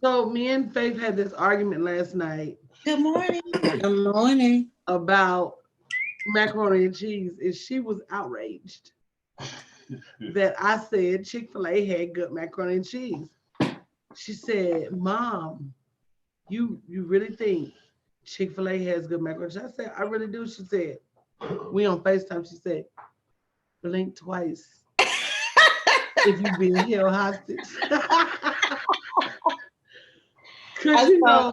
So me and Faith had this argument last night Good morning. Good morning. about macaroni and cheese, and she was outraged that I said Chick-fil-A had good macaroni and cheese. She said, "Mom, you really think Chick-fil-A has good macaroni and cheese?" I said, "I really do." She said, "We on FaceTime." She said, "Blink twice if you being held hostage." Cause I saw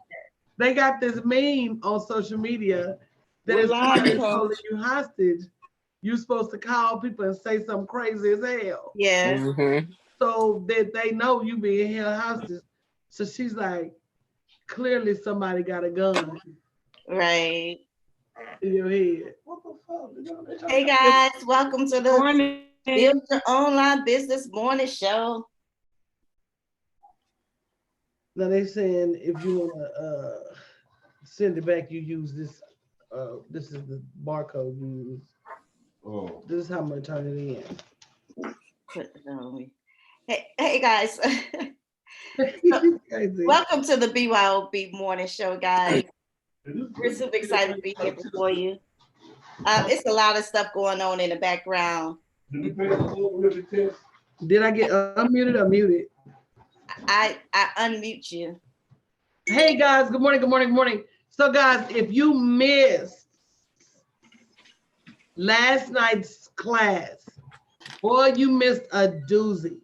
they got this meme on social media that what if somebody line, is holding Coach? you hostage, you're supposed to call people and say something crazy as hell, Yeah, Mm-hmm. so that they know you being held hostage. So she's like, clearly somebody got a gun right. in your head. What the fuck? You know, they trying Hey to get- guys, welcome to the Morning. Build Your Online Business Morning Show. Now they saying if you wanna send it back, you use this. This is the barcode you use. Oh. This is how I'm gonna turn it in. Put it on me. Hey guys, Crazy. welcome to the BYOB Morning Show, guys. We're super excited to be here before you. It's a lot of stuff going on in the background. Did I get unmuted or muted? I unmute you. Hey guys, good morning, good morning, good morning. So guys, if you missed last night's class, boy, you missed a doozy.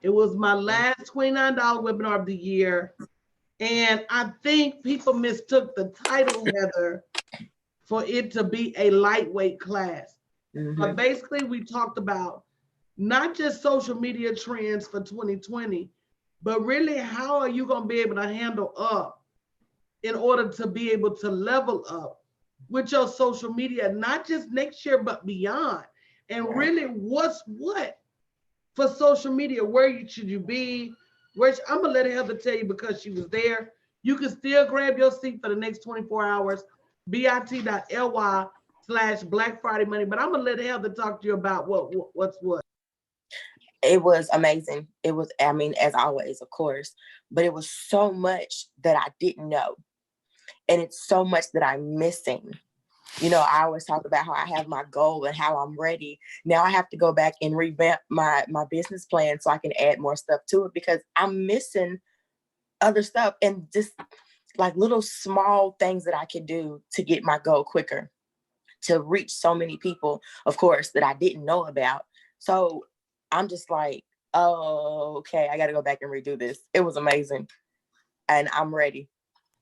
It was my last $29 webinar of the year. And I think people mistook the title, Heather, for it to be a lightweight class. Mm-hmm. But basically, we talked about not just social media trends for 2020, but really how are you going to be able to handle up in order to be able to level up with your social media, not just next year, but beyond. And really, what's what for social media? Where should you be? Which I'm going to let Heather tell you because she was there. You can still grab your seat for the next 24 hours, bit.ly/Black Friday Money. But I'm going to let Heather talk to you about what's what. It was amazing. It was, I mean, as always, of course, but it was so much that I didn't know. And it's so much that I'm missing. You know, I always talk about how I have my goal and how I'm ready. Now I have to go back and revamp my business plan so I can add more stuff to it because I'm missing other stuff and just like little small things that I can do to get my goal quicker, to reach so many people, of course, that I didn't know about. So I'm just like, oh, okay, I got to go back and redo this. It was amazing. And I'm ready.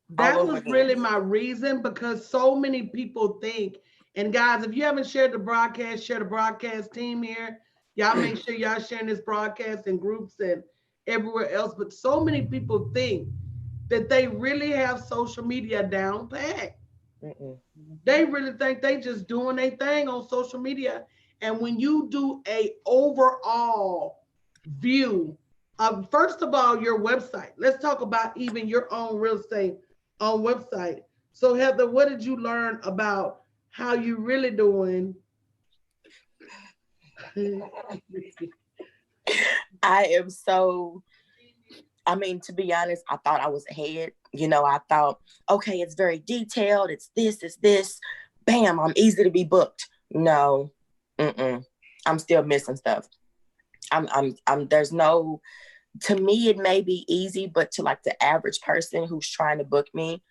That was really my reason because so many people think, and guys, if you haven't shared the broadcast, share the broadcast team here. Y'all make sure y'all sharing this broadcast in groups and everywhere else. But so many people think that they really have social media down pat. They really think they just doing their thing on social media. And when you do a overall view of, first of all, your website, let's talk about even your own real estate on website. So Heather, what did you learn about how you really doing? I am so, I mean, to be honest, I thought I was ahead. You know, I thought, okay, it's very detailed. It's this. Bam, I'm easy to be booked. No, I'm still missing stuff. There's no, to me, it may be easy, but to like the average person who's trying to book me,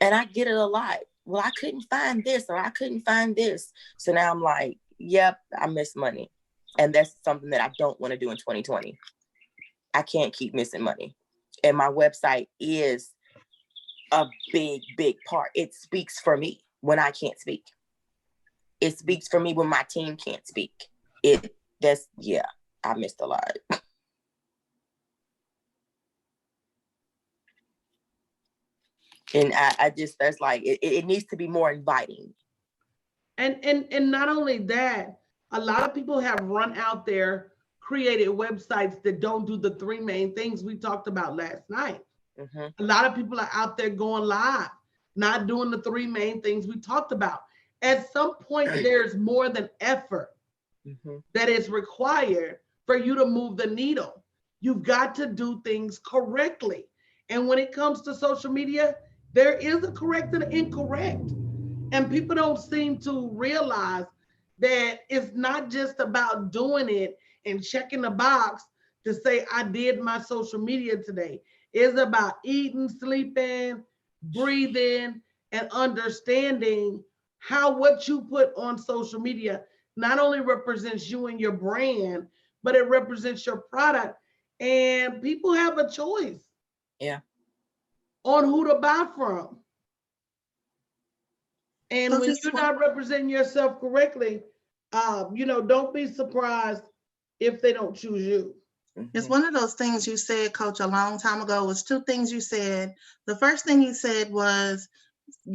and I get it a lot. Well, I couldn't find this or I couldn't find this. So now I'm like, yep, I miss money. And that's something that I don't want to do in 2020. I can't keep missing money. And my website is a big part. It speaks for me when I can't speak. It speaks for me when my team can't speak. I missed a lot. And I just, that's like, it needs to be more inviting. And not only that, a lot of people have run out there, created websites that don't do the three main things we talked about last night. A lot of people are out there going live, not doing the three main things we talked about. At some point, there's more than effort that is required for you to move the needle. You've got to do things correctly. And when it comes to social media, there is a correct and incorrect. And people don't seem to realize that it's not just about doing it and checking the box to say, I did my social media today. It's about eating, sleeping, breathing, and understanding how what you put on social media not only represents you and your brand, but it represents your product. And people have a choice. Yeah. On who to buy from. And So when just you're one- not representing yourself correctly, don't be surprised if they don't choose you. It's one of those things you said, Coach, a long time ago. It was two things you said. The first thing you said was,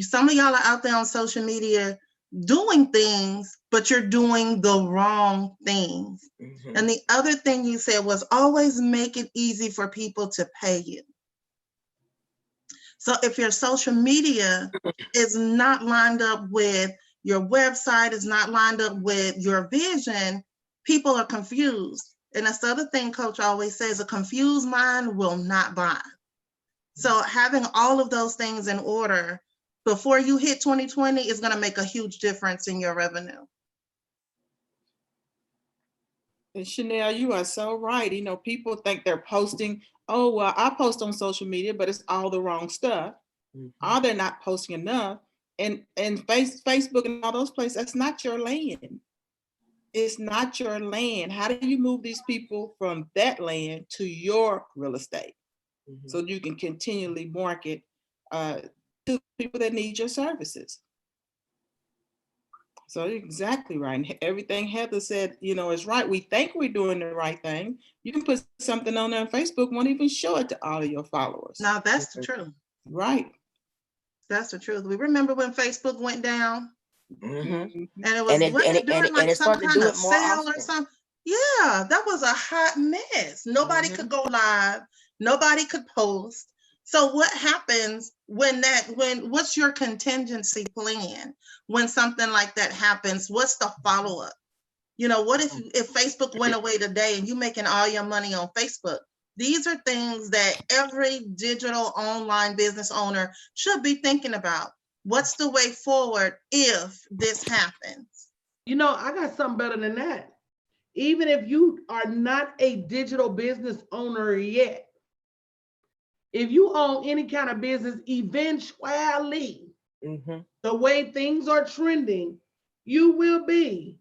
some of y'all are out there on social media doing things, but you're doing the wrong things. And the other thing you said was, always make it easy for people to pay you. So if your social media is not lined up with your website, is not lined up with your vision, people are confused. And that's the other thing Coach always says, a confused mind will not buy. So having all of those things in order before you hit 2020 is going to make a huge difference in your revenue. And Chanel, you are so right. You know, people think they're posting, oh, well, I post on social media, but it's all the wrong stuff. Or they're not posting enough. And Facebook and all those places, that's not your land. It's not your land. How do you move these people from that land to your real estate? So you can continually market to people that need your services. So you're exactly right. And everything Heather said, is right. We think we're doing the right thing. You can put something on there on Facebook, won't even show it to all of your followers. Now that's the truth. Right. That's the truth. We remember when Facebook went down, Mm-hmm. and it was during like some kind of sale or something. Yeah, that was a hot mess. Nobody could go live. Nobody could post. So what happens what's your contingency plan when something like that happens? What's the follow-up? What if Facebook went away today and you making all your money on Facebook? These are things that every digital online business owner should be thinking about. What's the way forward if this happens? I got something better than that. Even if you are not a digital business owner yet, if you own any kind of business, eventually, the way things are trending, you will be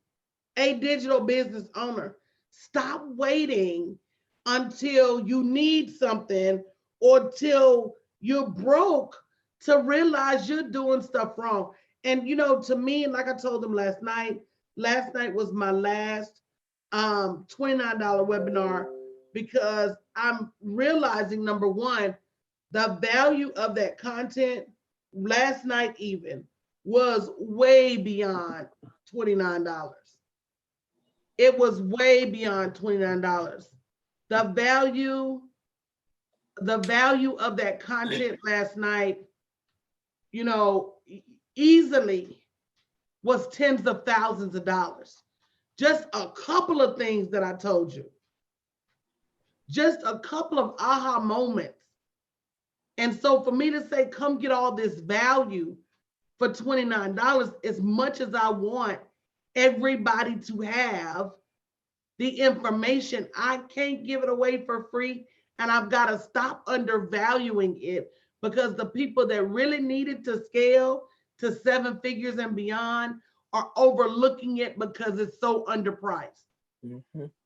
a digital business owner. Stop waiting until you need something or till you're broke to realize you're doing stuff wrong. And to me, like I told them last night was my last $29 webinar, because I'm realizing, number one, the value of that content last night even was way beyond $29. It was way beyond $29. The value of that content last night, easily was tens of thousands of dollars. Just a couple of things that I told you. Just a couple of aha moments. And so for me to say, come get all this value for $29, as much as I want everybody to have the information, I can't give it away for free. And I've got to stop undervaluing it, because the people that really need it to scale to 7 figures and beyond are overlooking it because it's so underpriced.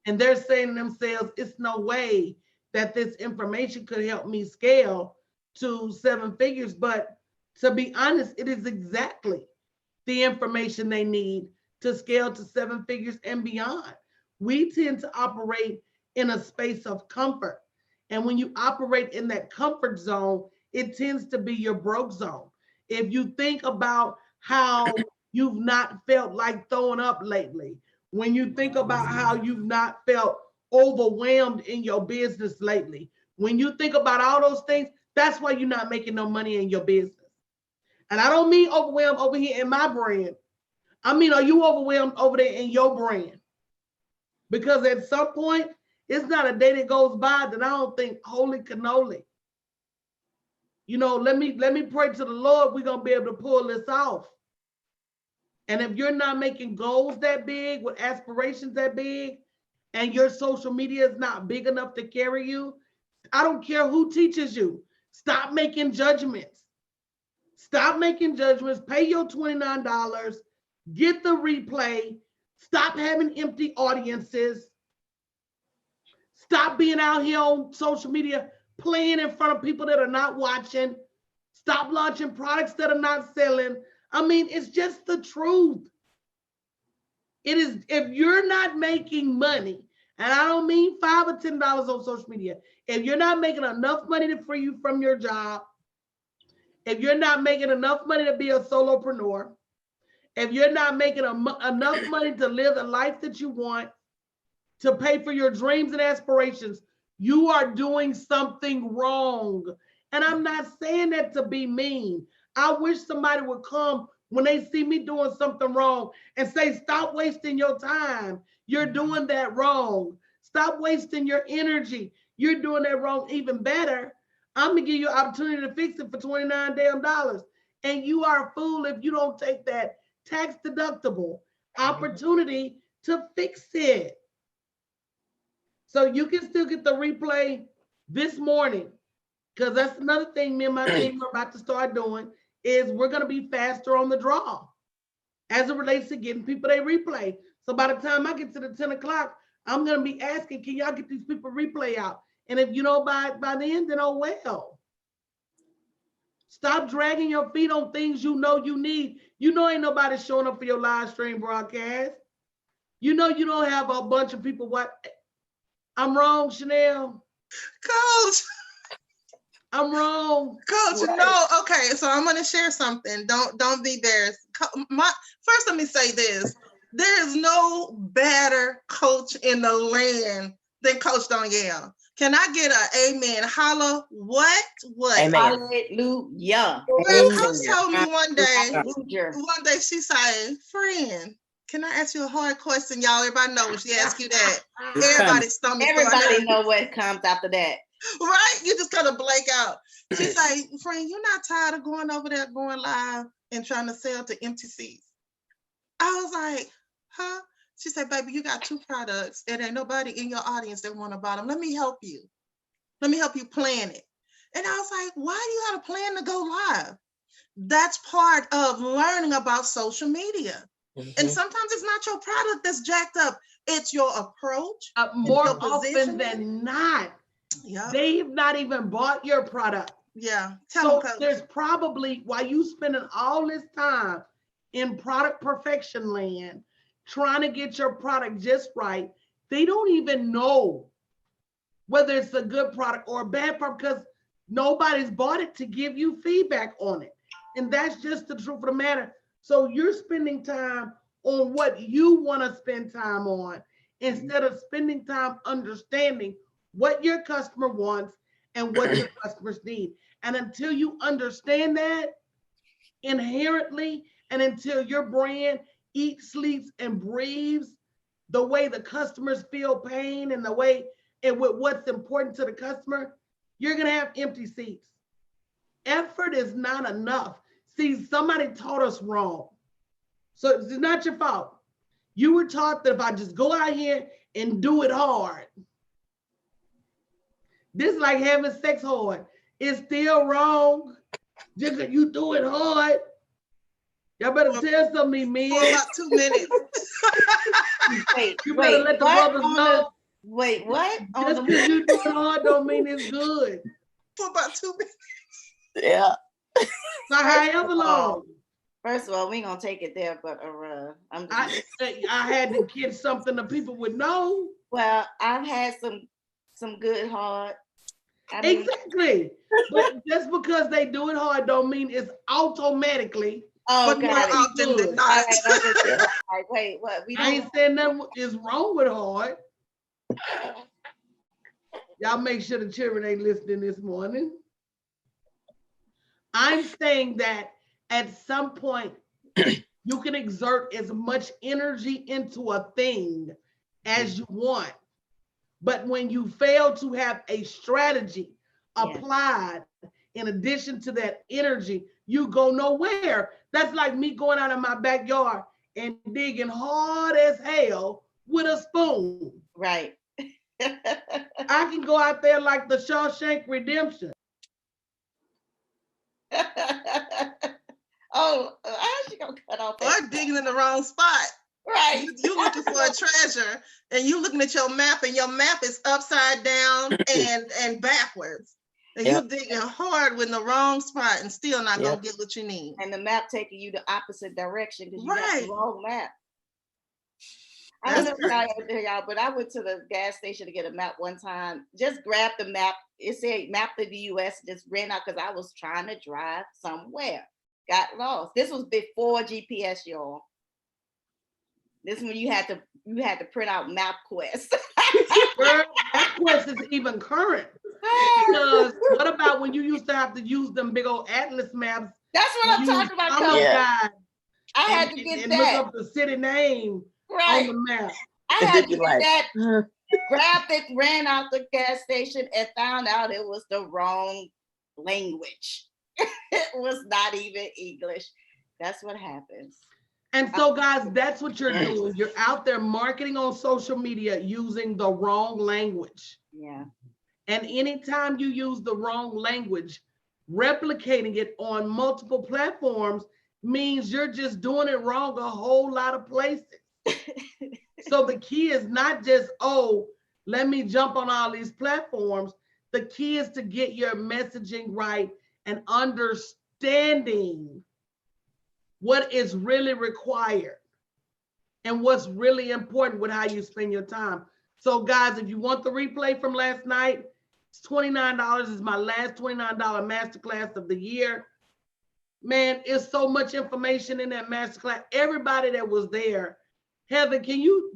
And they're saying to themselves, it's no way that this information could help me scale to 7 figures. But to be honest, it is exactly the information they need to scale to 7 figures and beyond. We tend to operate in a space of comfort. And when you operate in that comfort zone, it tends to be your broke zone. If you think about how you've not felt like throwing up lately, when you think about how you've not felt overwhelmed in your business lately, when you think about all those things, that's why you're not making no money in your business. And I don't mean overwhelmed over here in my brand. I mean, are you overwhelmed over there in your brand? Because at some point, it's not a day that goes by that I don't think, holy cannoli, you know, let me pray to the Lord, we're gonna be able to pull this off. And if you're not making goals that big, with aspirations that big, and your social media is not big enough to carry you, I don't care who teaches you. Stop making judgments. Stop making judgments. Pay your $29. Get the replay. Stop having empty audiences. Stop being out here on social media playing in front of people that are not watching. Stop launching products that are not selling. I mean, it's just the truth. It is, if you're not making money, and I don't mean $5 or $10 on social media, if you're not making enough money to free you from your job, if you're not making enough money to be a solopreneur, if you're not making enough money to live the life that you want, to pay for your dreams and aspirations, you are doing something wrong. And I'm not saying that to be mean. I wish somebody would come when they see me doing something wrong and say, stop wasting your time. You're doing that wrong. Stop wasting your energy. You're doing that wrong. Even better, I'm gonna give you an opportunity to fix it for $29 damn. And you are a fool if you don't take that tax deductible opportunity to fix it. So you can still get the replay this morning, because that's another thing me and my team are about to start doing, is we're gonna be faster on the draw as it relates to getting people their replay. So by the time I get to the 10 o'clock, I'm gonna be asking, can y'all get these people replay out? And if you know by then, then oh well. Stop dragging your feet on things you know you need. You know ain't nobody showing up for your live stream broadcast. You know you don't have a bunch of people. What? I'm wrong, Chanel. Coach. I'm wrong. Coach, What? no, okay, so I'm gonna share something. Don't be embarrassed. First, let me say this. There is no better coach in the land than Coach Donielle. Can I get an amen? Holla, what? Amen. Hallelujah. Coach told me one day, Hallelujah. she said, friend, can I ask you a hard question? Y'all, everybody knows she asked you that. Everybody's stomach. Everybody know what comes after that. Right? You just kind of blank out. She's like, friend, you're not tired of going over there, going live and trying to sell to empty seats? I was like, huh? She said, baby, you got 2 products and ain't nobody in your audience that want to buy them. Let me help you. Let me help you plan it. And I was like, why do you have a plan to go live? That's part of learning about social media. And sometimes it's not your product that's jacked up. It's your approach. More often than not, they've not even bought your product. Yeah. So there's probably, while you spending all this time in product perfection land, trying to get your product just right, they don't even know whether it's a good product or a bad product, because nobody's bought it to give you feedback on it. And that's just the truth of the matter. So you're spending time on what you want to spend time on, instead of spending time understanding what your customer wants and what your customers need. And until you understand that inherently, and until your brand eats, sleeps, and breathes the way the customers feel pain and the way and with what's important to the customer, you're gonna have empty seats. Effort is not enough. See, somebody taught us wrong. So it's not your fault. You were taught that if I just go out here and do it hard, this is like having sex hard. It's still wrong. Just because you do it hard. Y'all better tell some of me, men. For about 2 minutes. You better let the brothers know. Wait, what? Just because you do it hard don't mean it's good. For about 2 minutes. Yeah. So however long. First of all, we ain't gonna take it there, but I had to get something that people would know. Well, I've had some good hard. Exactly. But just because they do it hard don't mean it's automatically. Oh, but more often than not. Like, wait, what? I ain't saying nothing is wrong with hard. Y'all make sure the children ain't listening this morning. I'm saying that at some point, you can exert as much energy into a thing as you want. But when you fail to have a strategy applied in addition to that energy, you go nowhere. That's like me going out in my backyard and digging hard as hell with a spoon. Right. I can go out there like the Shawshank Redemption. Oh, how's she gonna cut off? Or digging in the wrong spot. Right. You looking for a treasure and you looking at your map and your map is upside down and backwards. And you digging hard with the wrong spot and still not gonna get what you need. And the map taking you the opposite direction because you got Right. the wrong map. I don't know how y'all, but I went to the gas station to get a map one time. Just grabbed the map. It said map of the US, just ran out because I was trying to drive somewhere. Got lost. This was before GPS, y'all. This is when you had to print out MapQuest. MapQuest is even current. Because what about when you used to have to use them big old atlas maps? That's what I'm talking about. I had to get and that. look up the city name Right. on the map. I had to get that. Grabbed it, ran out the gas station, and found out it was the wrong language. It was not even English. That's what happens. And so, guys, that's what you're doing. You're out there marketing on social media using the wrong language. Yeah. And anytime you use the wrong language, replicating it on multiple platforms means you're just doing it wrong a whole lot of places. So the key is not just, oh, let me jump on all these platforms. The key is to get your messaging right and understanding what is really required and what's really important with how you spend your time. So guys, if you want the replay from last night, it's $29. It's my last $29 masterclass of the year. Man, it's so much information in that masterclass. Everybody that was there. Heather, can you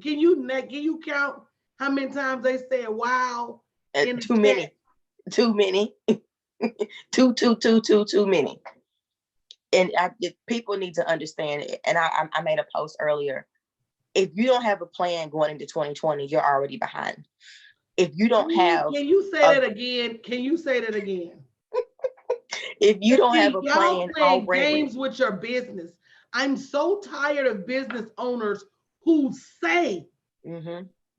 count how many times they said wow? Too many. Too many. Too many. And people need to understand it. And I made a post earlier. If you don't have a plan going into 2020, you're already behind. If you don't have, can you say that again? Can you say that again? If you don't have a plan already, games with your business. I'm so tired of business owners who say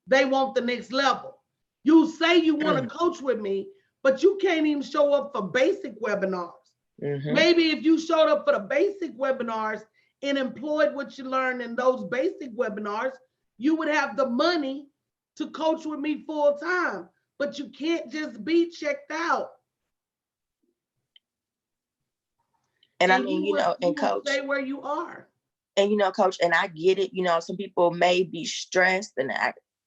they want the next level. You say you want to coach with me, but you can't even show up for basic webinars. Maybe if you showed up for the basic webinars and employed what you learned in those basic webinars, you would have the money to coach with me full time. But you can't just be checked out. And I mean, and coach, stay where you are. And coach, and I get it. Some people may be stressed, and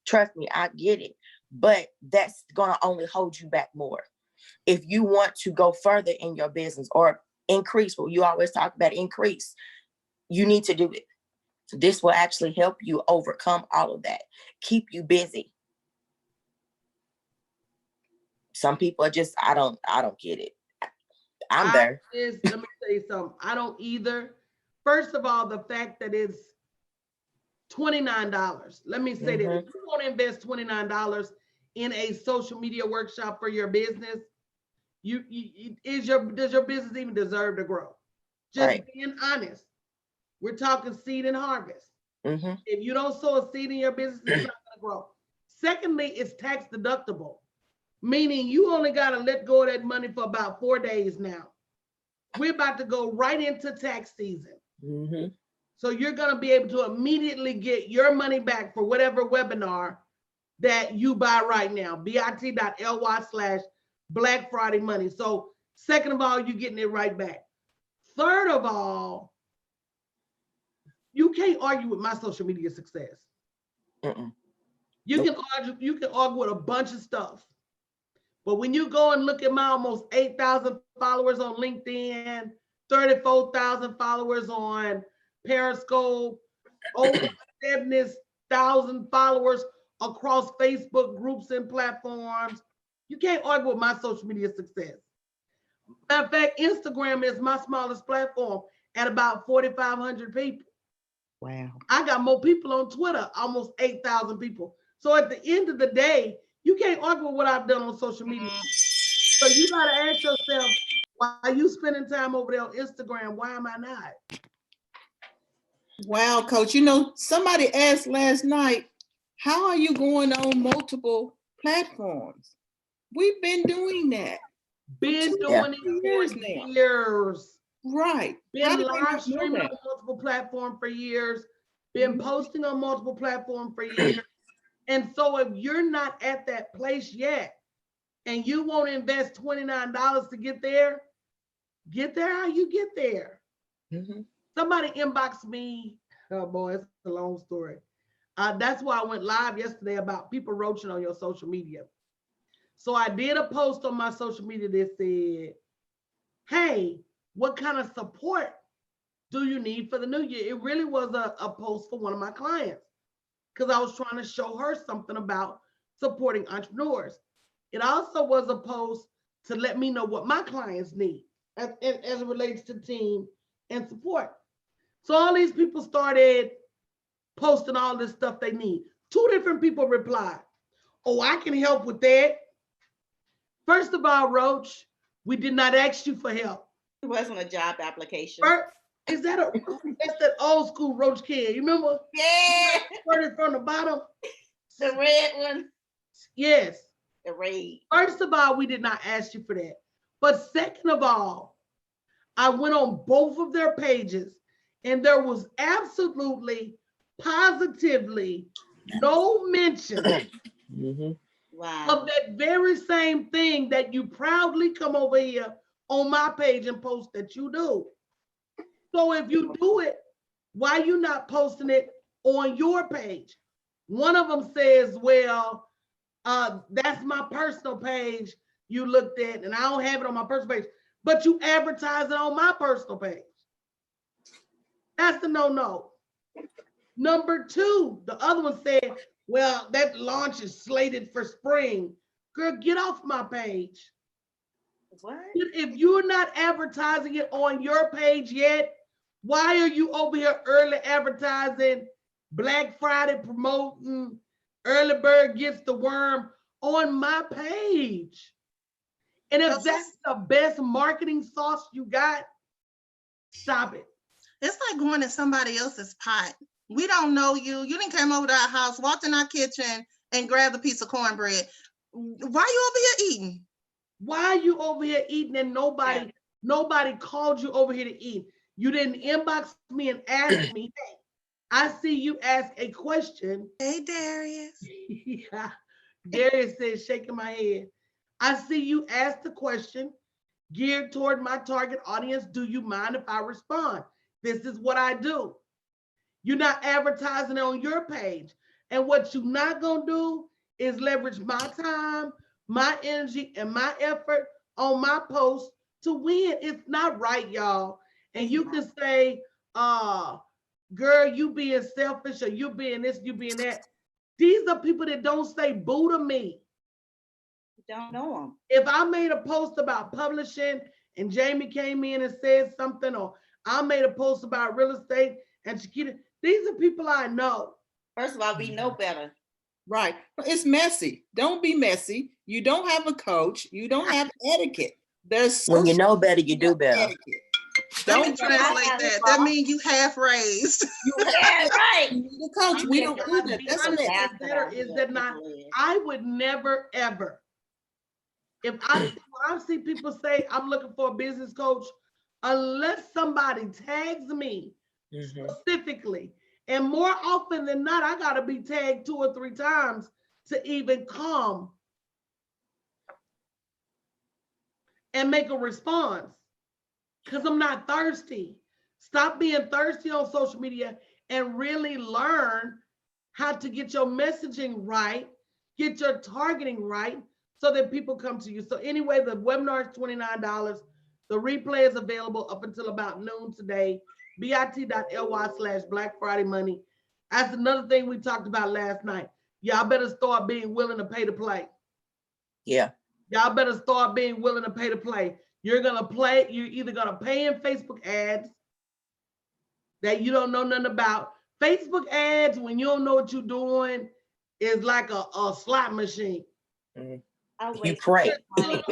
trust me, I get it. But that's gonna only hold you back more. If you want to go further in your business or increase, what you always talk about, increase, you need to do it. This will actually help you overcome all of that, keep you busy. Some people are just, I don't get it. I'm there. Let me tell you something. I don't either. First of all, the fact that it's $29. Let me say that if you want to invest $29 in a social media workshop for your business, does your business even deserve to grow? Just being honest. We're talking seed and harvest. If you don't sow a seed in your business, it's not going to grow. Secondly, it's tax deductible, meaning you only got to let go of that money for about 4 days now. We're about to go right into tax season. So you're going to be able to immediately get your money back for whatever webinar that you buy right now, bit.ly/Black Friday money. So second of all, you're getting it right back. Third of all, you can't argue with my social media success. You can argue with a bunch of stuff. But when you go and look at my almost 8,000 followers on LinkedIn, 34,000 followers on Periscope, over 70,000 followers across Facebook groups and platforms, you can't argue with my social media success. Matter of fact, Instagram is my smallest platform at about 4,500 people. Wow. I got more people on Twitter, almost 8,000 people. So at the end of the day, you can't argue with what I've done on social media. So you got to ask yourself, Why are you spending time over there on Instagram? Why am I not? Wow, Coach, you know, somebody asked last night, how are you going on multiple platforms? We've been doing that. Been Yeah. doing it Years for now. years. Right. Been How did they live not know streaming that? on multiple platforms for years. Been Mhm. posting on multiple platforms for years. And so if you're not at that place yet, and you won't invest $29 to get there how you get there. Mhm. Somebody inboxed me. Oh boy, it's a long story. That's why I went live yesterday about people roaching on your social media. So I did a post on my social media that said, hey, what kind of support do you need for the new year? It really was a post for one of my clients because I was trying to show her something about supporting entrepreneurs. It also was a post to let me know what my clients need as it relates to team and support. So all these people started posting all this stuff they need. 2 different people replied, oh, I can help with that. First of all, Roach, we did not ask you for help. It wasn't a job application. Is that that's that old school Roach kid? You remember? Yeah. Started from the bottom. The red one. Yes. The red. First of all, we did not ask you for that. But second of all, I went on both of their pages and there was absolutely, positively no mention Mhm. Wow. of that very same thing that you proudly come over here on my page and post that you do. So if you do it, why you not posting it on your page? One of them says, well, that's my personal page you looked at, and I don't have it on my personal page, but you advertise it on my personal page. That's the no-no. Number 2, the other one said, well, that launch is slated for spring. Girl, get off my page. What? If you're not advertising it on your page yet, why are you over here early advertising, Black Friday promoting, early bird gets the worm on my page? And if that's the best marketing sauce you got, stop it. It's like going in somebody else's pot. We don't know you. You didn't come over to our house, walked in our kitchen, and grabbed a piece of cornbread. Why are you over here eating? Why are you over here eating and nobody called you over here to eat? You didn't inbox me and ask me, hey, I see you ask a question. Hey, Darius. Yeah. Darius says, shaking my head. I see you ask the question geared toward my target audience. Do you mind if I respond? This is what I do. You're not advertising on your page. And what you're not going to do is leverage my time, my energy, and my effort on my post to win. It's not right, y'all. And you can say, girl, you being selfish, or you being this, you being that. These are people that don't say boo to me. Don't know them. If I made a post about publishing and Jamie came in and said something, or I made a post about real estate and Chiquita, these are people I know. First of all, we know better. Right. It's messy. Don't be messy. You don't have a coach. You don't have etiquette. There's When you know better, you do better. etiquette. Don't translate that. That means you half raised. Yeah, right. The coach, we don't do that. That's I'm messy. better is that not, I would never ever. If I see people say I'm looking for a business coach, unless somebody tags me specifically, and more often than not, I gotta be tagged 2 or 3 times to even come and make a response, because I'm not thirsty. Stop being thirsty on social media and really learn how to get your messaging right, get your targeting right, so that people come to you. So anyway, the webinar is $29. The replay is available up until about noon today. bit.ly/Black Friday Money. That's another thing we talked about last night. Y'all better start being willing to pay to play. Yeah. Y'all better start being willing to pay to play. You're either gonna pay in Facebook ads that you don't know nothing about. Facebook ads, when you don't know what you're doing, is like a slot machine. You pray. And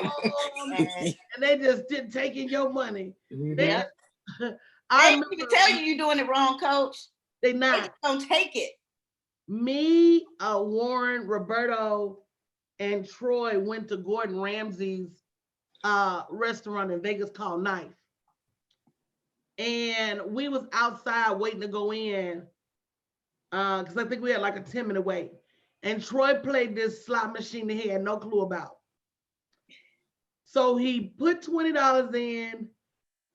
they just didn't taking your money. Yeah. I They can tell you you're doing it wrong, coach. They They not. just don't take it. Me, Warren, Roberto, and Troy went to Gordon Ramsay's restaurant in Vegas called Knife. And we was outside waiting to go in because I think we had like a 10-minute wait. And Troy played this slot machine that he had no clue about. So he put $20 in,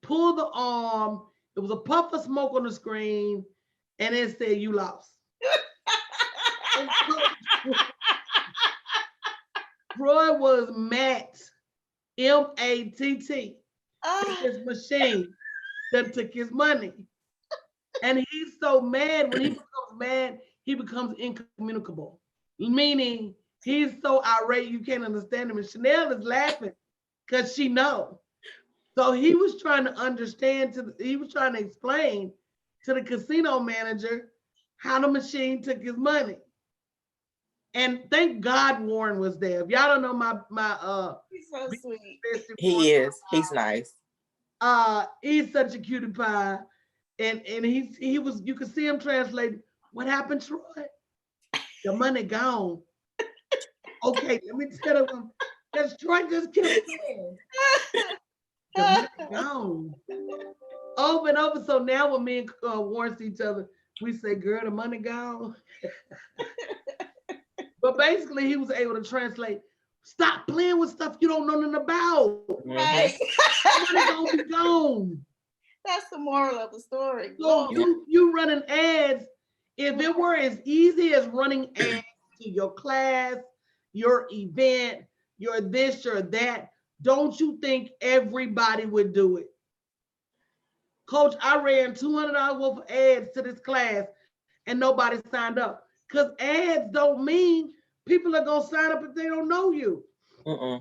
pulled the arm. It was a puff of smoke on the screen, and it said, "You lost." Troy was Matt, M-A-T-T, his machine that took his money. And he's so mad. When he becomes mad, he becomes incommunicable, meaning he's so irate you can't understand him. And Chanel is laughing because she know. So he was trying to understand, he was trying to explain to the casino manager how the machine took his money. And thank God Warren was there. If y'all don't know my he's so sweet. He is. He's nice. He's such a cutie pie. And he was, you could see him translate, "What happened, Troy? The money gone." Okay, let me tell him, because Troy just kept saying, "The money gone." Over and over. So now when me and Warren see each other, we say, "Girl, the money gone." But basically he was able to translate, "Stop playing with stuff you don't know nothing about. Right. The money gonna be gone." That's the moral of the story. So you running ads. If it were as easy as running ads to your class, your event, your this, your that, don't you think everybody would do it? Coach, I ran $200 worth of ads to this class and nobody signed up. Because ads don't mean people are gonna sign up if they don't know you.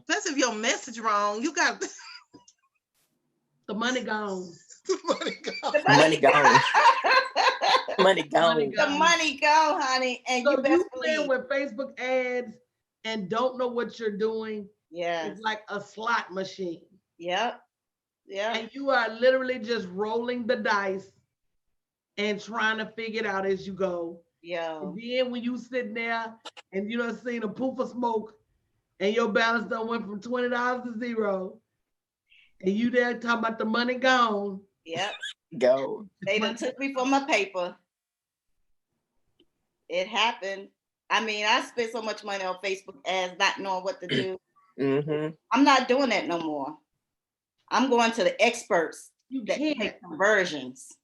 That's if your message wrong. You got the money gone. The money gone. Money gone. Money gone. The money go, honey. And So you best playing believe. with Facebook ads and don't know what you're doing. Yes. It's like a slot machine. Yep. Yep. And you are literally just rolling the dice and trying to figure it out as you go. Yeah. And then when you sitting there and you done seen a poof of smoke and your balance done went from $20 to $0, and you there talking about the money gone. Yep. Go. They done took me for my paper. It happened. I mean, I spent so much money on Facebook ads not knowing what to do. I'm not doing that no more. I'm going to the experts that take conversions.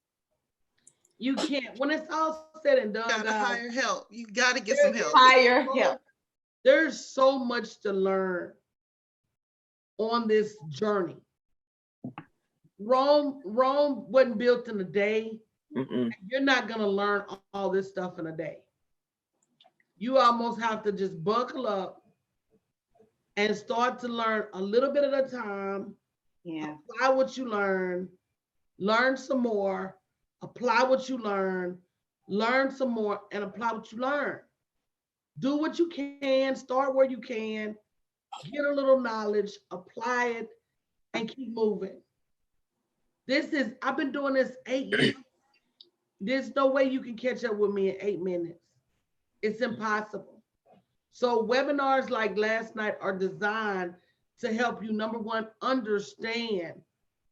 You can't. When it's all said and done, You gotta guys, hire help. You gotta get some help. Hire help. There's so much to learn on this journey. Rome wasn't built in a day. You're not gonna learn all this stuff in a day. You almost have to just buckle up and start to learn a little bit at a time. Yeah. Apply what you learn some more, apply what you learn some more, and apply what you learn. Do what you can, start where you can, get a little knowledge, apply it, and keep moving. I've been doing this 8 years. There's no way you can catch up with me in 8 minutes. It's impossible. So webinars like last night are designed to help you, number one, understand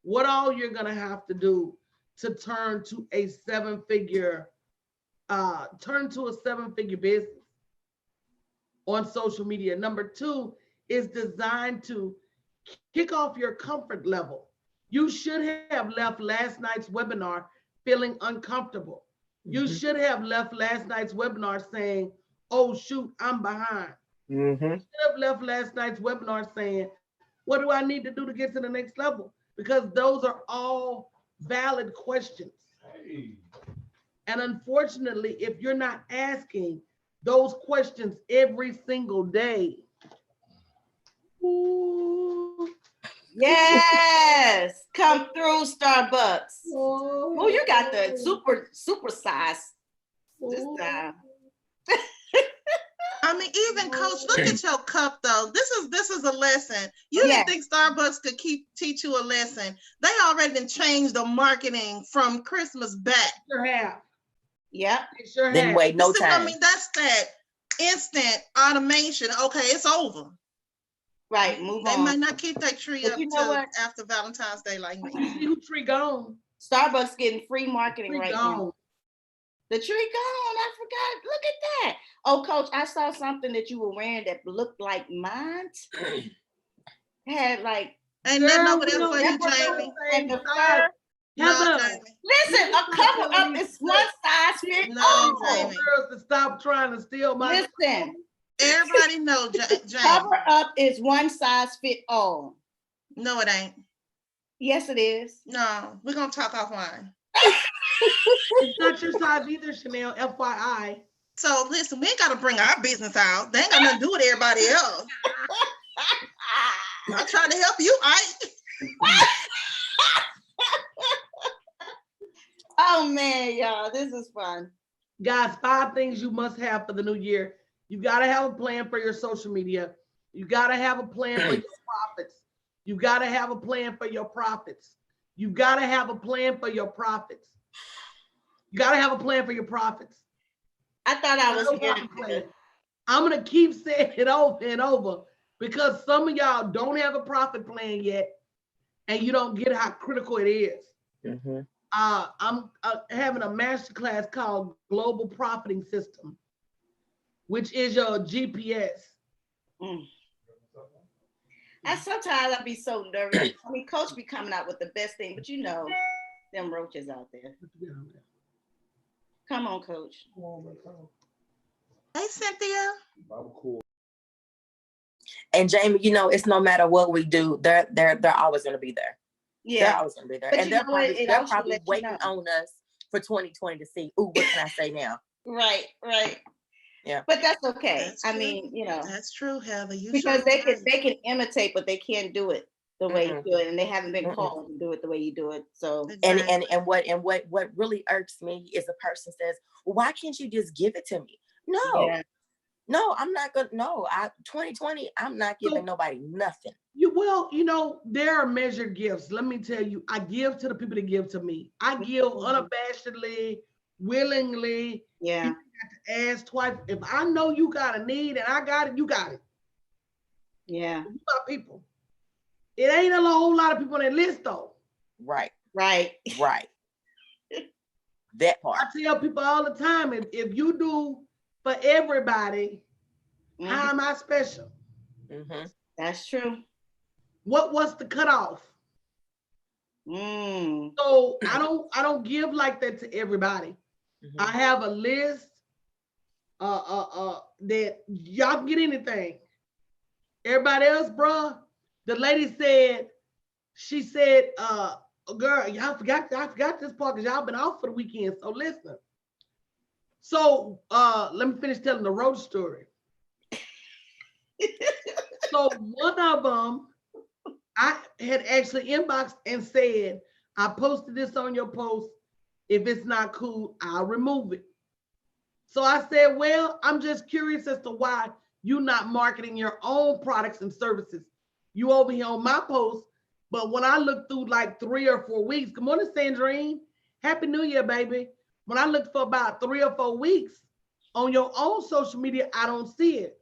what all you're gonna have to do to turn to a seven-figure business on social media. Number two is designed to kick off your comfort level. You should have left last night's webinar feeling uncomfortable. You should have left last night's webinar saying, "Oh shoot, I'm behind." You should have left last night's webinar saying, "What do I need to do to get to the next level?" Because those are all valid questions. And unfortunately, if you're not asking those questions every single day, ooh, yes, come through Starbucks. Oh, you got the super size this time. I mean, even Coach, look at your cup though. This is a lesson. You didn't think Starbucks could teach you a lesson. They already done changed the marketing from Christmas back. Sure have. Yeah. They sure Didn't have. wait no See, time. I mean, that's that instant automation. Okay, it's over. Right. Move They on. might not keep that tree But up you know till what? after Valentine's Day like me. See who tree gone? Starbucks getting free marketing Tree right gone. now. The tree gone. I forgot. Look at that. Oh, Coach, I saw something that you were wearing that looked like mine. Had like. Ain't nothing over there for you, Leopard Jamie. and the fur. No, Heather, Jamie. Listen, a cover up is one size fit No, all. Jamie. girls to stop trying to steal my. Listen, Everybody know, Jamie. cover up is one size fit all. No, it ain't. Yes, it is. No, we're gonna talk offline. It's not your size either, Chanel. FYI. So listen, we ain't gotta bring our business out. They ain't got nothing to do with everybody else. I'm trying to help you, Ike. Oh man, y'all, this is fun. Guys, 5 things you must have for the new year. You got to have a plan for your social media. You got to have a plan for your profits. You got to have a plan for your profits. You got to have a plan for your profits. You got to have a plan for your profits. I thought I was here. I'm going to keep saying it over and over because some of y'all don't have a profit plan yet and you don't get how critical it is. Mm-hmm. I'm having a masterclass called Global Profiting System, which is your GPS. And sometimes I be so nervous. I mean, Coach be coming out with the best thing, but you know, them roaches out there. Come on, Coach. Hey, Cynthia. And Jamie, you know, it's no matter what we do, they're always gonna be there. They're Yeah. always gonna be there. But And you they're know what? It they're also probably lets you waiting know. on us for 2020 to see, ooh, what can I say now? Right. Yeah. But that's okay. That's I true. mean, you know, That's true, Heather. You because sure they can imitate, but they can't do it the way you Mm-mm. do it, and they haven't been Mm-mm. called to do it the way you do it. So Exactly. And what really irks me is a person says, well, why can't you just give it to me? No, yeah. no, I'm not gonna. No, 2020, I'm not giving nobody nothing. Well, you know, there are measured gifts. Let me tell you, I give to the people that give to me. I give unabashedly, willingly. Yeah. You have to ask twice. If I know you got a need and I got it, you got it. Yeah. You got people. It ain't a whole lot of people on that list though. Right. That part. I tell people all the time, if you do for everybody, how am I special? Mm-hmm. That's true. What's the cutoff? So I don't give like that to everybody. Mm-hmm. I have a list that y'all can get anything. Everybody else, bruh, the lady said, she said, girl, I forgot this part because y'all been off for the weekend. So listen. So let me finish telling the road story. So one of them, I had actually inboxed and said, I posted this on your post. If it's not cool, I'll remove it. So I said, well, I'm just curious as to why you're not marketing your own products and services. You over here on my post, but when I look through like 3 or 4 weeks, good morning, Sandrine. Happy New Year, baby. When I look for about 3 or 4 weeks on your own social media, I don't see it.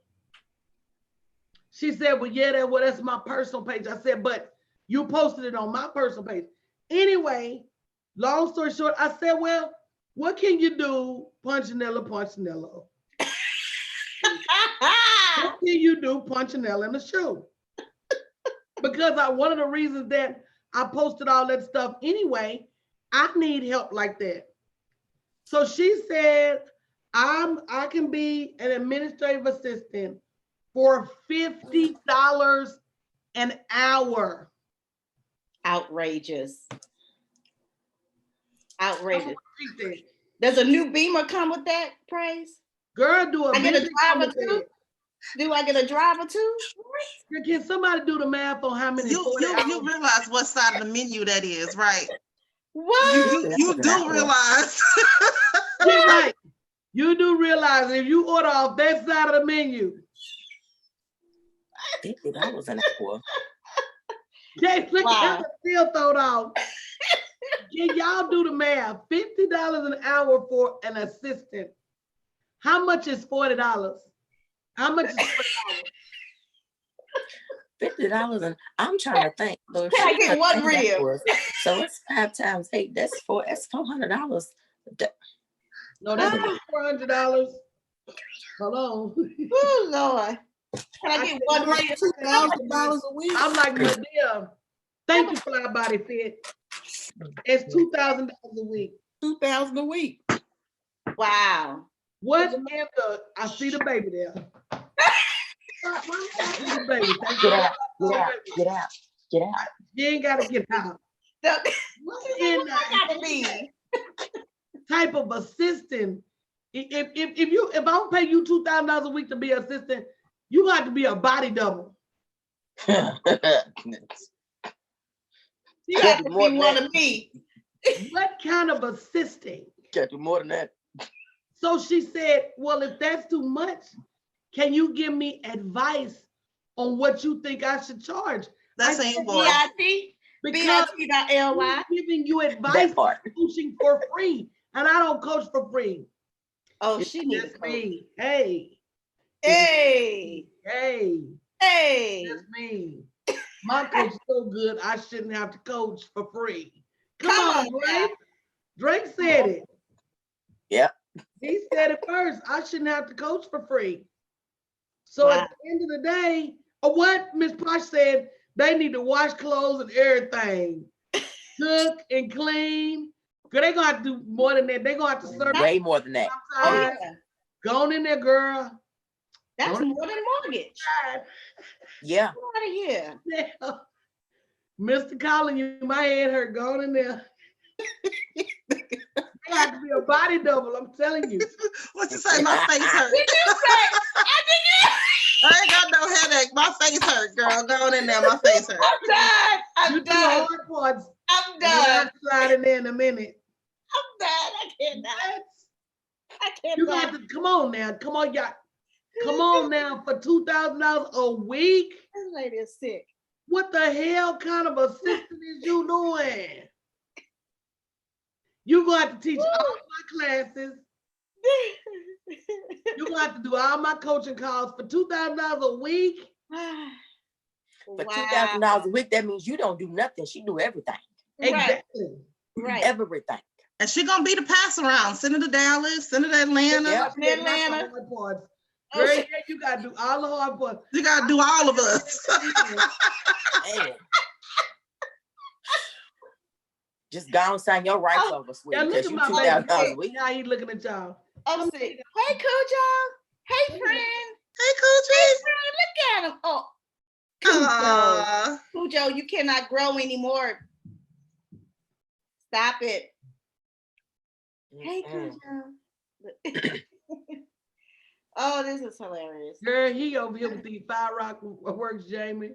She said, well, yeah, that's my personal page. I said, but you posted it on my personal page. Anyway, long story short, I said, well, what can you do, Punchinella? What can you do, Punchinella in the shoe? Because one of the reasons that I posted all that stuff anyway, I need help like that. So she said, I can be an administrative assistant for $50 an hour. Outrageous. Does a new Beamer come with that price? Girl, do I get a driver too? Do I get a driver too? Can somebody do the math on how many? You realize what side of the menu that is, right? What? You do realize. Yeah, right. You do realize if you order off that side of the menu, $50 an hour. okay, look Wow. at still thrown off. Can y'all do the math? $50 an hour for an assistant. How much is $40? How much is $40? $50 and I'm trying to think. So if Can I she get does one 10 rib? hours, so it's 5 times 8. That's $400. No, that's $400. Hold on. Oh Lord. Can I get one rib? $2,000 a week. I'm like, Madea, thank you, Fly Body Fit. It's $2,000 a week. $2,000 a week. Wow. What in the, I see the baby there. I see the baby. Thank Get you. out, get out, get out, get out. You ain't gotta get out. The- What in I gotta the leave. type of assistant? If I don't pay you $2,000 a week to be an assistant, you got to be a body double. You have to be one of me. What kind of assisting? Got to do more than that. So she said, well, if that's too much, can you give me advice on what you think I should charge? That's I how you said, boy. BIT, because BIT.ly. I'm giving you advice That part. coaching for free, and I don't coach for free. Oh, she needs That's a coach. me. Hey, Hey, hey, hey. that's me. My coach is so good, I shouldn't have to coach for free. Come Come on, on, Drake. Drake said it. Yep. He said it first. I shouldn't have to coach for free. So Wow. at the end of the day, what Miss Posh said, they need to wash clothes and everything, cook and clean. Cause they're gonna have to do more than that. They're gonna have to serve Way more than that. Oh, outside. yeah. Go on in there, girl. That's Don't- more than mortgage. Yeah. Get out of here. Yeah. Mr. Collin, you my head hurt. Go on in there. They have to be a body double. I'm telling you. What you say? My face hurt. Did you say? I ain't got no headache. My face hurt, girl. Go on in there. My face hurt. I'm done. You I'm do the done. hard parts. I'm And done. I'll slide in there in a minute. I'm done. I cannot. I You got cannot. to come on now. Come on, y'all. Come on now for $2,000 a week. This lady is sick. What the hell kind of assistant is you doing? You're going to have to teach all my classes. You're going to have to do all my coaching calls for $2,000 a week. For $2,000 a week, that means you don't do nothing. She do everything. Right, Exactly. right. Everything. And she gonna be the pass around. Send her to Dallas. Send her to Atlanta. Yeah. That's Atlanta. the hard parts. Oh, Girl, shit. yeah, you got to do all the hard parts. You gotta do all of us. Man. Just go and sign your rights Oh, over, sweetie, Yeah, look because at you my $2,000 a baby. week. Now he looking at y'all. I'm sick. Hey, Cujo. Hey, friend. Hey, Coochie. Look at him. Oh, Aw. Cujo, you cannot grow anymore. Stop it. Hey, Mm-mm. Cujo. Oh, this is hilarious. Girl, he over here with the Fire Rock Works, Jamie.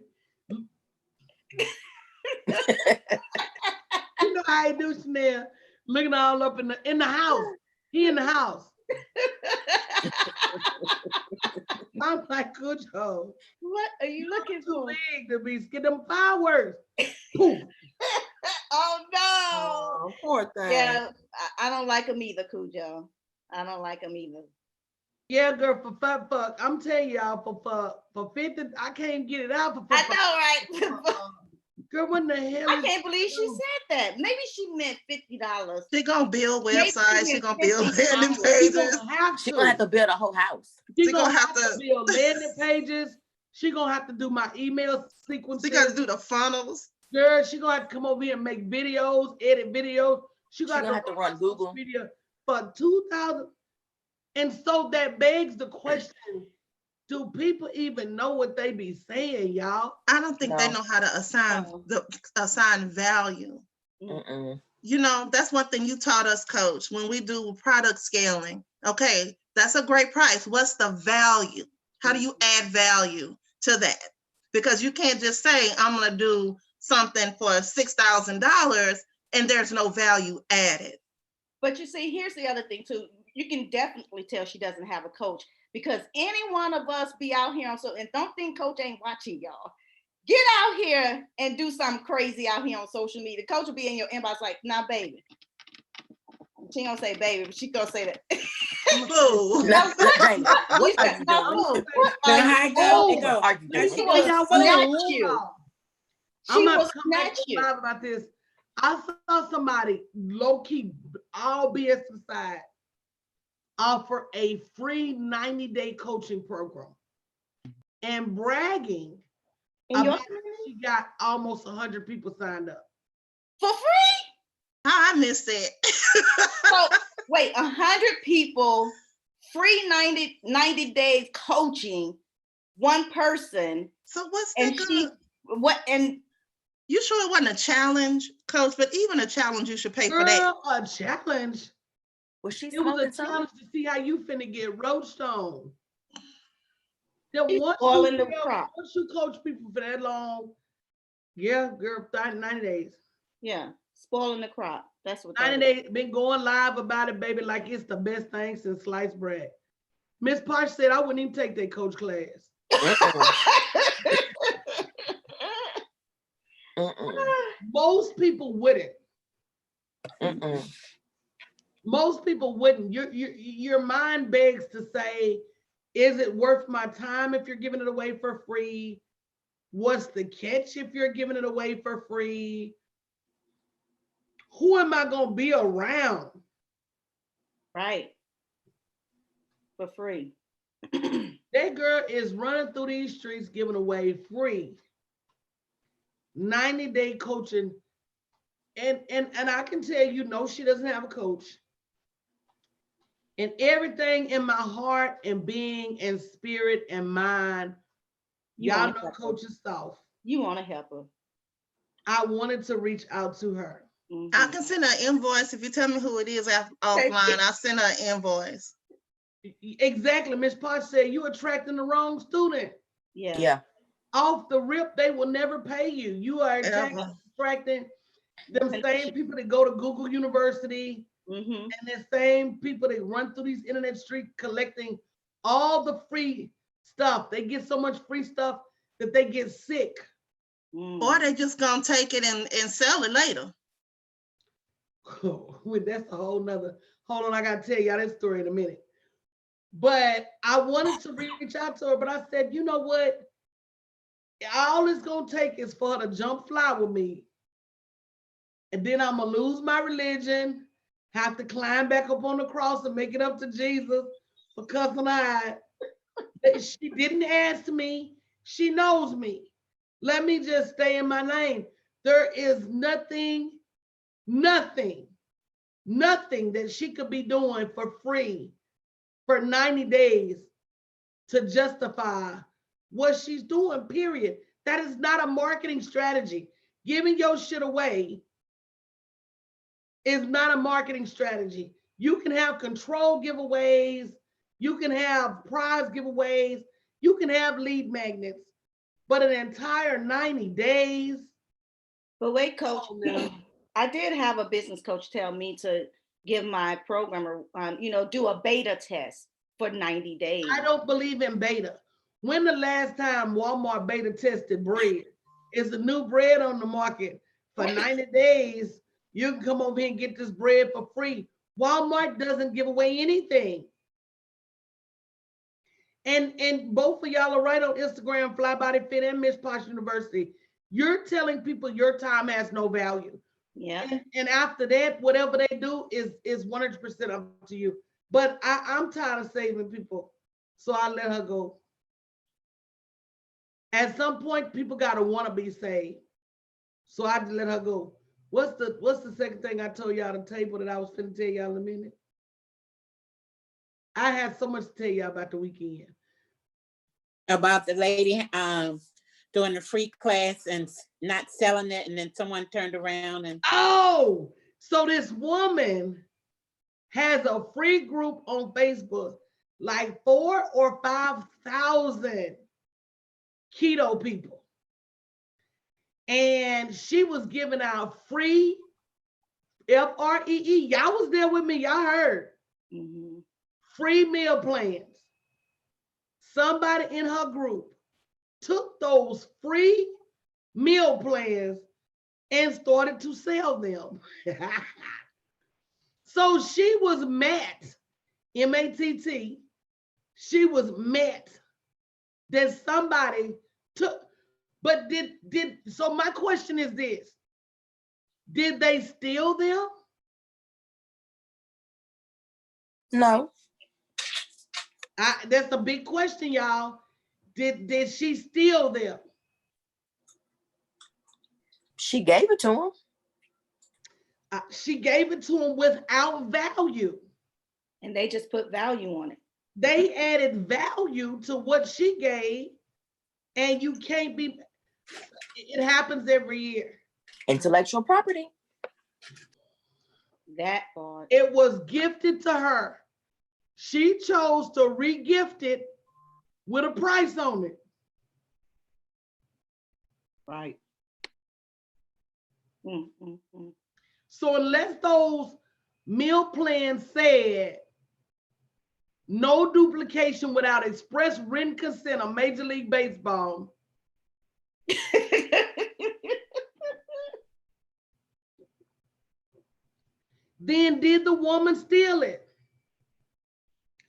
You know how he do, Chanel. Looking all up in the house. He in the house. I'm like, good job. What are you looking Too for? big to be scared them fireworks. Poof. Oh no. Oh, poor thing. Yeah, I don't like him either, Cujo. I don't like him either. Yeah, girl, for fuck. I'm telling y'all, for 50, I can't get it out for I know, right? Girl, what the hell? I can't believe she said that. Maybe she meant $50. She gonna build Maybe websites. she She gonna went build 50 landing hours. She pages. gonna have to. She gonna have to build a whole house. She gonna have to build landing pages. She gonna have to do my email sequences. She gotta do the funnels. Girl, she gonna have to come over here and make videos, edit videos. She gonna have to run Google. Video for 2,000. And so that begs the question: do people even know what they be saying, y'all? I don't think they No. know how to assign value. Mm-mm. You know, that's one thing you taught us, Coach, when we do product scaling. Okay, that's a great price. What's the value? How do you add value to that? Because you can't just say, I'm gonna do something for $6,000 and there's no value added. But you see, here's the other thing too. you can definitely tell she doesn't have a coach, because any one of us be out here and don't think coach ain't watching y'all. Get out here and do something crazy out here on social media. Coach will be in your inbox like, nah, baby. She don't say baby, but she gonna say that. Boo. Now, Jane, what are you doing? How it go? It go. Are you doing? She will snatch you. I'm She not will coming snatch you. live about this. I saw somebody low key, all BS aside, offer a free 90-day coaching program and bragging In your about she got almost 100 people signed up. for free? How I missed it. So wait, 100 people, free 90 days coaching, one person, So what's and that she gonna? what and You sure it wasn't a challenge, Coach? But even a challenge, you should pay for that. Girl, a challenge. Was she It was a smoking something? challenge to see how you finna get roached on. Then she's once spoiling you, the crop. once you coach people for that long, yeah, girl, 90 days. Yeah, spoiling the crop. That's what 90 that is. days, been going live about it, baby, like it's the best thing since sliced bread. Miss Posh said I wouldn't even take that coach class. Most people wouldn't. Most people wouldn't. Your mind begs to say, is it worth my time if you're giving it away for free? What's the catch if you're giving it away for free? Who am I gonna be around? Right. For free. That girl is running through these streets giving away free 90-day coaching. And I can tell you, no, she doesn't have a coach. And everything in my heart and being and spirit and mind, y'all know Coach is soft. You want to help her. I wanted to reach out to her. Mhm. I can send her an invoice if you tell me who it is offline. I'll send her an invoice. Exactly. Miss Potts said you attracting the wrong student. Yeah. Off the rip, they will never pay you. You are Ever. attracting them same people that go to Google University Mm-hmm. and the same people that run through these internet streets collecting all the free stuff. They get so much free stuff that they get sick. Or they just gonna take it and sell it later. That's a whole nother, hold on, I gotta tell y'all that story in a minute. But I wanted to reach out to her, but I said, you know what? All it's gonna take is for her to jump fly with me. And then I'm gonna lose my religion, have to climb back up on the cross and make it up to Jesus for cussing I. She didn't ask me. She knows me. Let me just stay in my lane. There is nothing that she could be doing for free for 90 days to justify what she's doing, period. That is not a marketing strategy. Giving your shit away is not a marketing strategy. You can have control giveaways, you can have prize giveaways, you can have lead magnets, but an entire 90 days. But wait, Coach, I did have a business coach tell me to give my programmer, do a beta test for 90 days. I don't believe in beta. When the last time Walmart beta tested bread? It's a new bread on the market for 90 days. You can come over here and get this bread for free. Walmart doesn't give away anything. And both of y'all are right on Instagram, Fly Body Fit and Miss Posh University. You're telling people your time has no value. Yeah. And after that, whatever they do is 100% up to you. But I'm tired of saving people, so I let her go. At some point, people gotta want to be saved, so I just let her go. What's the second thing I told y'all at the table that I was finna tell y'all in a minute? I had so much to tell y'all about the weekend. About the lady doing the free class and not selling it, and then someone turned around and Oh, so this woman has a free group on Facebook, like 4,000 or 5,000 keto people. And she was giving out free FREE. Y'all was there with me, y'all heard. Mhm. Free meal plans. Somebody in her group took those free meal plans and started to sell them. So she was Matt, M-A-T-T. She was Matt that somebody took. But so my question is this: did they steal them? No. That's a big question, y'all. Did she steal them? She gave it to him. She gave it to them without value. And they just put value on it. They added value to what she gave, and you can't be. It happens every year. Intellectual property. That part. It was gifted to her. She chose to re-gift it with a price on it. Right. So unless those meal plans said no duplication without express written consent of Major League Baseball, then did the woman steal it?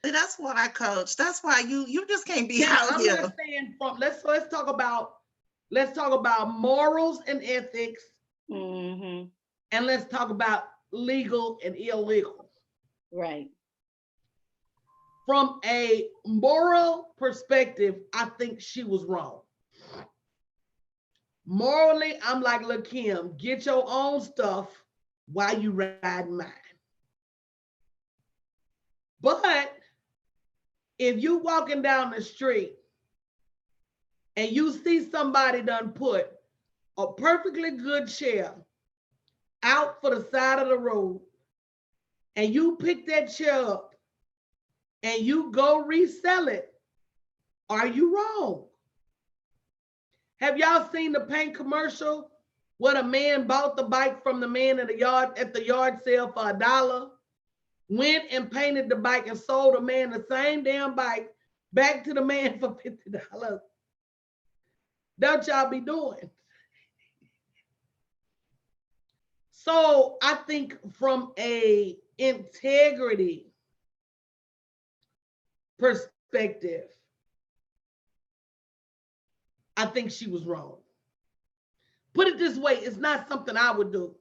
That's why, Coach. That's why you just can't be Now, out I'm here. not saying from. Let's talk about morals and ethics, Mm-hmm. and let's talk about legal and illegal. Right. From a moral perspective, I think she was wrong. Morally, I'm like, look, Kim, get your own stuff while you ride mine. But if you walking down the street and you see somebody done put a perfectly good chair out for the side of the road, and you pick that chair up and you go resell it, are you wrong? Have y'all seen the paint commercial where a man bought the bike from the man at the yard sale for $1, went and painted the bike and sold the man the same damn bike back to the man for $50? That's what y'all be doing. So I think from a integrity perspective, I think she was wrong. Put it this way, it's not something I would do.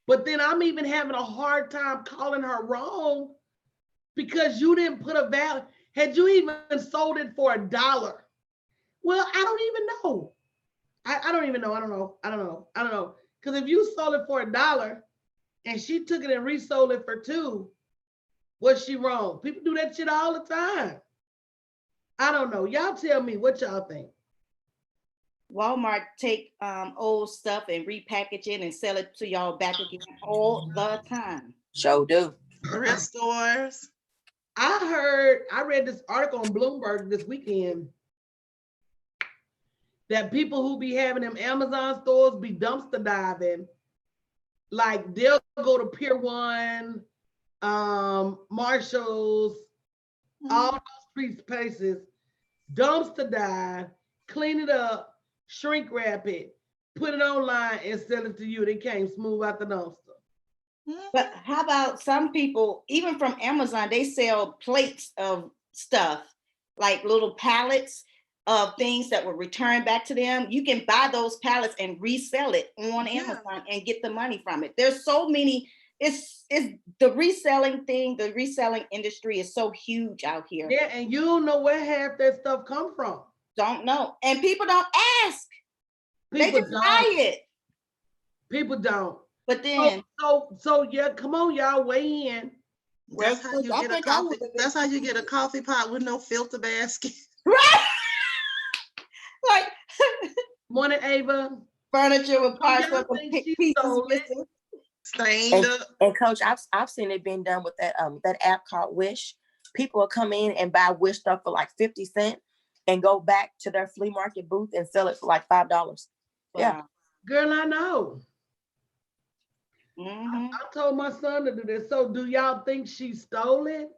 But then I'm even having a hard time calling her wrong because you didn't put a value. Had you even sold it for $1? Well, I don't even know. I don't even know. I don't know. Because if you sold it for $1 and she took it and resold it for $2, was she wrong? People do that shit all the time. I don't know. Y'all tell me what y'all think. Walmart take old stuff and repackage it and sell it to y'all back again all the time. Sure do. Thrift stores. I read this article on Bloomberg this weekend that people who be having them Amazon stores be dumpster diving. Like they'll go to Pier 1, Marshalls, all those street places, dumpster dive, clean it up, shrink wrap it, put it online and sell it to you. They came smooth out the dumpster. But how about some people, even from Amazon, they sell plates of stuff, like little pallets of things that were returned back to them. You can buy those pallets and resell it on Amazon and get the money from it. There's so many, it's the reselling thing, the reselling industry is so huge out here. Yeah, and you don't know where half that stuff come from. Don't know. And people don't ask. They just buy it. People don't. But then so yeah, come on, y'all, weigh in. That's how you get a coffee. That's how you get a coffee pot with no filter basket. Right. Like Morning, Ava. Furniture with parts of pieces missing. Stained up. And Coach, I've seen it being done with that app called Wish. People will come in and buy Wish stuff for like 50 cents and go back to their flea market booth and sell it for like $5. Yeah. Girl, I know. Mhm. I told my son to do this. So do y'all think she stole it?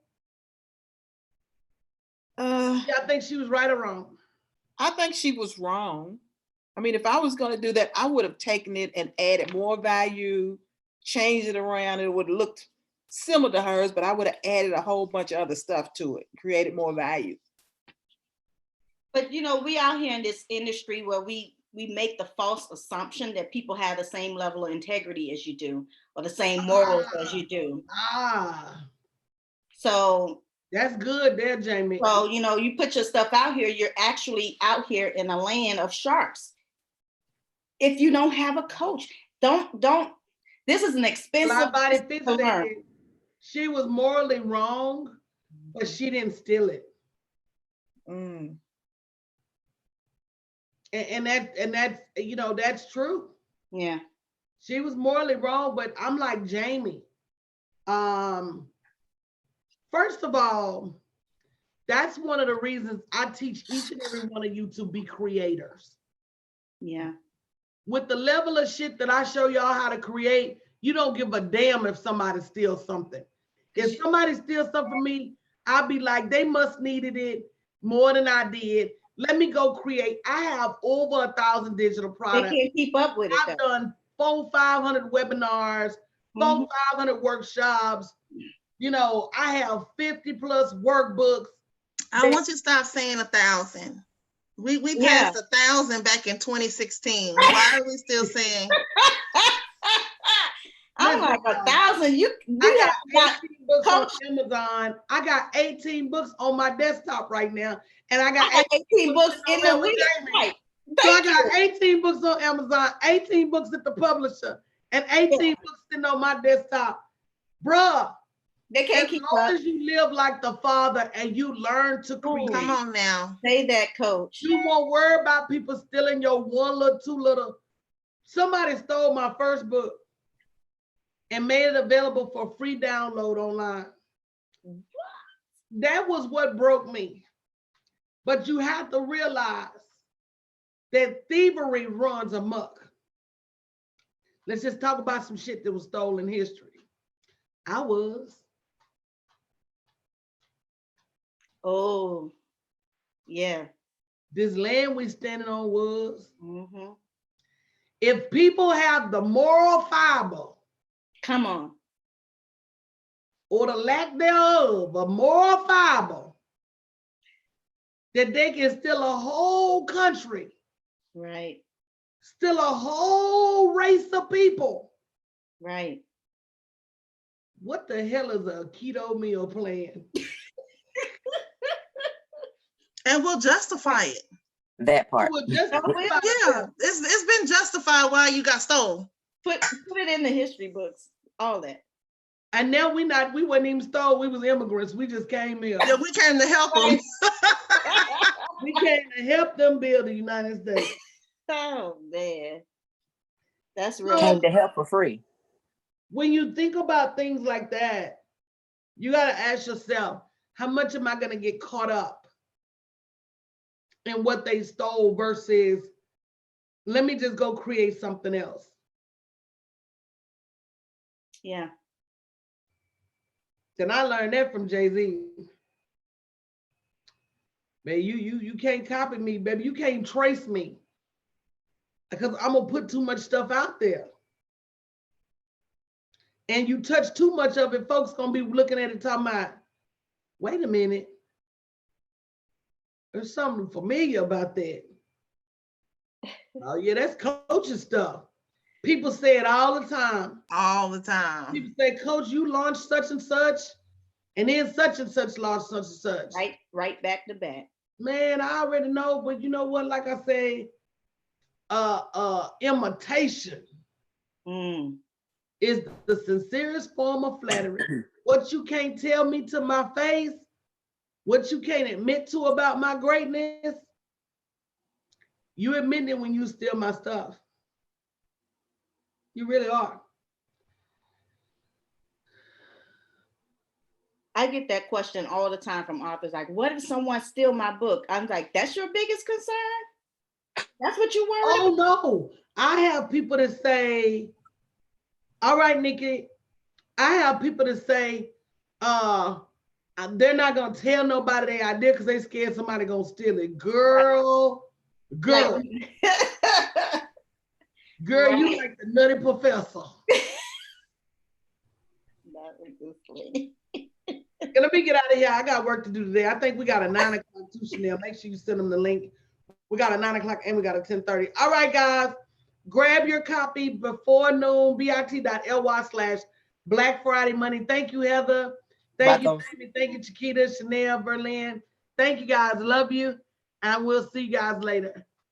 Y'all think she was right or wrong? I think she was wrong. I mean, if I was going to do that, I would have taken it and added more value, changed it around. It would have looked similar to hers, but I would have added a whole bunch of other stuff to it, created more value. But you know, we out here in this industry where we make the false assumption that people have the same level of integrity as you do, or the same morals as you do. So that's good there, Jamie. So, you know, you put your stuff out here, you're actually out here in a land of sharks. If you don't have a coach, don't, this is an expensive thing to learn. She was morally wrong, but she didn't steal it. Mm. And that's, you know, that's true. Yeah. She was morally wrong, but I'm like Jamie. First of all, that's one of the reasons I teach each and every one of you to be creators. Yeah. With the level of shit that I show y'all how to create, you don't give a damn if somebody steals something. If somebody steals something from me, I'll be like, they must needed it more than I did. Let me go create. I have over 1,000 digital products. They can't keep up with it. I've done 400-500 webinars, 400-500 workshops. You know, I have 50+ workbooks. I want you to stop saying 1,000. We passed 1,000 back in 2016. Why are we still saying? I'm like 1,000. I got 18 books on Amazon. I got 18 books on my desktop right now, and I got 18 books in the week. Right. So I got 18 books on Amazon, 18 books at the publisher, and 18 books sitting on my desktop, bruh. They can't keep up. As long as you live like the Father and you learn to create. Come on now. Say that, coach. You won't worry about people stealing your one little, two little. Somebody stole my first book and made it available for free download online. What? That was what broke me. But you have to realize that thievery runs amok. Let's just talk about some shit that was stolen in history. I was. Oh, yeah. This land we standing on was. If people have the moral fiber, come on, or the lack thereof, a moral fiber, that they can steal a whole country, right? Steal a whole race of people, right? What the hell is a keto meal plan? And we'll justify it. That part. Yeah, it's been justified why you got stolen. Put it in the history books, all that. And now we wasn't even stolen, we was immigrants. We just came here. Yeah, we came to help them. We came to help them build the United States. Oh man. That's right. Came to help for free. When you think about things like that, you got to ask yourself, how much am I going to get caught up in what they stole versus let me just go create something else? Yeah. And I learned that from Jay-Z. Man, you can't copy me, baby. You can't trace me because I'm gonna put too much stuff out there. And you touch too much of it, folks gonna be looking at it talking about, wait a minute. There's something familiar about that. Oh yeah, that's coaching stuff. People say it all the time. All the time. People say, Coach, you launched such and such, and then such and such launched such and such. Right back to back. Man, I already know, but you know what? Like I say, imitation is the sincerest form of flattery. What you can't tell me to my face, what you can't admit to about my greatness, you admit it when you steal my stuff. You really are. I get that question all the time from authors. Like, what if someone steal my book? I'm like, that's your biggest concern? That's what you worry about? Oh no. I have people that say, All right, Nikki. I have people to say they're not gonna tell nobody their idea because they scared somebody gonna steal it. Girl, girl, girl, you like the nutty professor. Let me get out of here. I got work to do today. I think we got a 9 o'clock too, Chanel. Make sure you send them the link. We got a 9 o'clock and we got a 10:30. All right, guys. Grab your copy before noon, bit.ly/Black Friday Money. Thank you, Heather. Thank you, Amy. Thank you, Chiquita, Chanel, Berlin. Thank you, guys. Love you. And we'll see you guys later.